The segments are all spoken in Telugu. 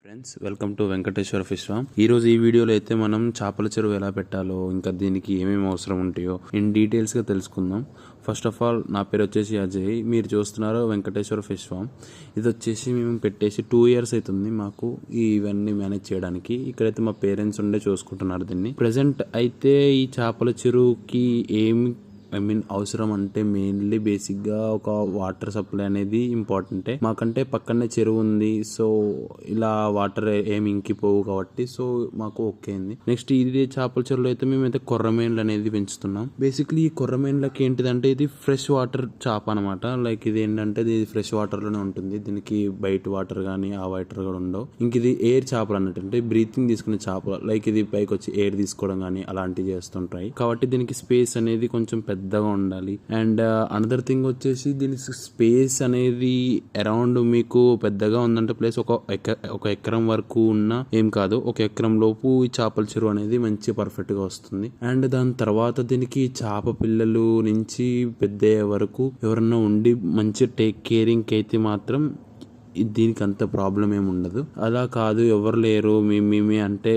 Friends, welcome to Venkateswara fish form. ఈరోజు ఈ వీడియోలో అయితే మనం చేపల చెరువు ఎలా పెట్టాలో, ఇంకా దీనికి ఏమేమి అవసరం ఉంటాయో ఇన్ డీటెయిల్స్గా తెలుసుకుందాం. ఫస్ట్ ఆఫ్ ఆల్, నా పేరు వచ్చేసి అజయ్. మీరు చూస్తున్నారు వెంకటేశ్వర ఫిష్ ఫామ్. ఇది వచ్చేసి మేము పెట్టేసి 2 years అవుతుంది మాకు ఇవన్నీ మేనేజ్ చేయడానికి. ఇక్కడైతే మా పేరెంట్స్ ఉండే చూసుకుంటున్నారు దీన్ని. ప్రజెంట్ అయితే ఈ చేపల చెరువుకి అవసరం అంటే మెయిన్లీ బేసిక్గా ఒక వాటర్ సప్లై అనేది ఇంపార్టెంటే. మాకంటే పక్కనే చెరువు ఉంది, సో ఇలా వాటర్ ఏమి ఇంకిపోవు కాబట్టి సో మాకు ఓకే అయింది. నెక్స్ట్ ఇది చేపల చెరువులో అయితే మేమైతే కొర్రమేన్లు అనేది పెంచుతున్నాం. బేసిక్లీ ఈ కొర్రమేన్లకి ఏంటిదంటే ఇది ఫ్రెష్ వాటర్ చేప అనమాట. లైక్ ఇది ఏంటంటే ఇది ఫ్రెష్ వాటర్ లోనే ఉంటుంది. దీనికి బయట వాటర్ కానీ ఆ వాటర్ కూడా ఉండవు. ఇంక ఇది ఎయిర్ చేపలు అన్నట్టు, అంటే బ్రీతింగ్ తీసుకునే చేపలు. లైక్ ఇది పైకి వచ్చి ఎయిర్ తీసుకోవడం కానీ అలాంటివి చేస్తుంటాయి కాబట్టి దీనికి స్పేస్ అనేది కొంచెం పెద్దగా ఉండాలి. అండ్ అనదర్ థింగ్ వచ్చేసి దీని స్పేస్ అనేది అరౌండ్ మీకు పెద్దగా ఉందంటే ప్లేస్ ఒక ఎకరం వరకు ఉన్న ఏం కాదు, ఒక ఎకరం లోపు ఈ చేపల చెరువు అనేది మంచి పర్ఫెక్ట్ గా వస్తుంది. అండ్ దాని తర్వాత దీనికి చేప పిల్లలు నుంచి పెద్ద వరకు ఎవరన్నా ఉండి మంచి టేక్ కేరింగ్ కి అయితే మాత్రం దీనికి అంత ప్రాబ్లం ఏమి ఉండదు. అలా కాదు ఎవరు లేరు మేమే అంటే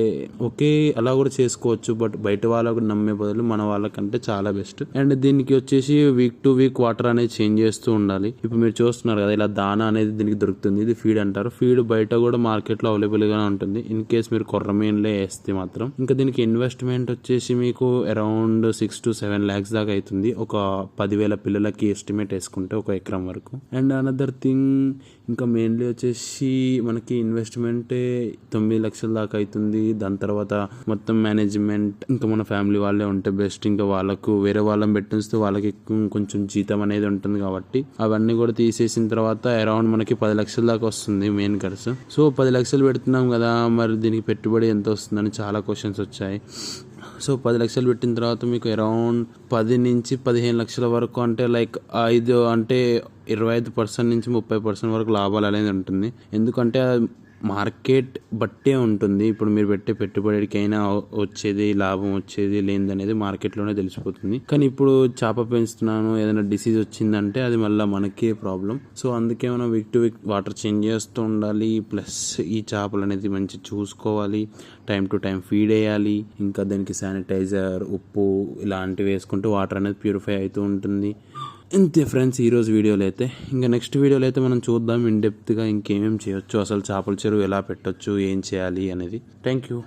ఓకే, అలా కూడా చేసుకోవచ్చు. బట్ బయట వాళ్ళకు నమ్మే బదులు మన వాళ్ళకంటే చాలా బెస్ట్. అండ్ దీనికి వచ్చేసి వీక్ టు వీక్ వాటర్ అనేది చేంజ్ చేస్తూ ఉండాలి. ఇప్పుడు మీరు చూస్తున్నారు కదా, ఇలా దానా అనేది దీనికి దొరుకుతుంది. ఇది ఫీడ్ అంటారు. ఫీడ్ బయట కూడా మార్కెట్ లో అవైలబుల్ గా ఉంటుంది. ఇన్ కేస్ మీరు కొర్రమేన్లే వేస్తే మాత్రం. ఇంకా దీనికి ఇన్వెస్ట్మెంట్ వచ్చేసి మీకు అరౌండ్ 6 to 7 lakhs దాకా అవుతుంది. ఒక 10,000 పిల్లలకి ఎస్టిమేట్ వేసుకుంటే ఒక ఎకరం వరకు. అండ్ అనదర్ థింగ్, ఇంకా మెయిన్లీ వచ్చేసి మనకి ఇన్వెస్ట్మెంట్ 9 లక్షల దాకా అవుతుంది. దాని తర్వాత మొత్తం మేనేజ్మెంట్ ఇంకా మన ఫ్యామిలీ వాళ్ళే ఉంటే బెస్ట్. ఇంకా వాళ్ళకు వేరే వాళ్ళని పెట్టిస్తే వాళ్ళకి కొంచెం జీతం అనేది ఉంటుంది కాబట్టి అవన్నీ కూడా తీసేసిన తర్వాత అరౌండ్ మనకి 10 లక్షల దాకా వస్తుంది మెయిన్ ఖర్చు. సో 10 లక్షలు పెడుతున్నాం కదా, మరి దీనికి పెట్టుబడి ఎంత వస్తుందని చాలా క్వశ్చన్స్ వచ్చాయి. సో 10 లక్షలు పెట్టిన తర్వాత మీకు అరౌండ్ 10 నుంచి 15 లక్షల వరకు, అంటే లైక్ 25% నుంచి 30% వరకు లాభాలు అనేది ఉంటుంది. ఎందుకంటే మార్కెట్ బట్టే ఉంటుంది. ఇప్పుడు మీరు పెట్టే పెట్టుబడికైనా వచ్చేది లాభం వచ్చేది లేనిదనేది మార్కెట్లోనే తెలిసిపోతుంది. కానీ ఇప్పుడు చేప పెంచుతున్నాను, ఏదైనా డిసీజ్ వచ్చిందంటే అది మళ్ళీ మనకే ప్రాబ్లం. సో అందుకే మనం week to week water change చేస్తూ ఉండాలి. ప్లస్ ఈ చేపలు అనేది మంచి చూసుకోవాలి, టైం టు టైం ఫీడ్ వేయాలి. ఇంకా దానికి శానిటైజర్, ఉప్పు ఇలాంటివి వేసుకుంటూ వాటర్ అనేది ప్యూరిఫై అవుతూ ఉంటుంది. ఇంతే ఫ్రెండ్స్ ఈరోజు వీడియోలో అయితే. ఇంకా నెక్స్ట్ వీడియోలో అయితే మనం చూద్దాం ఇన్ డెప్త్గా ఇంకేమేమి చేయొచ్చు, అసలు చేపల చెరువు ఎలా పెట్టొచ్చు, ఏం చేయాలి అనేది. Thank you.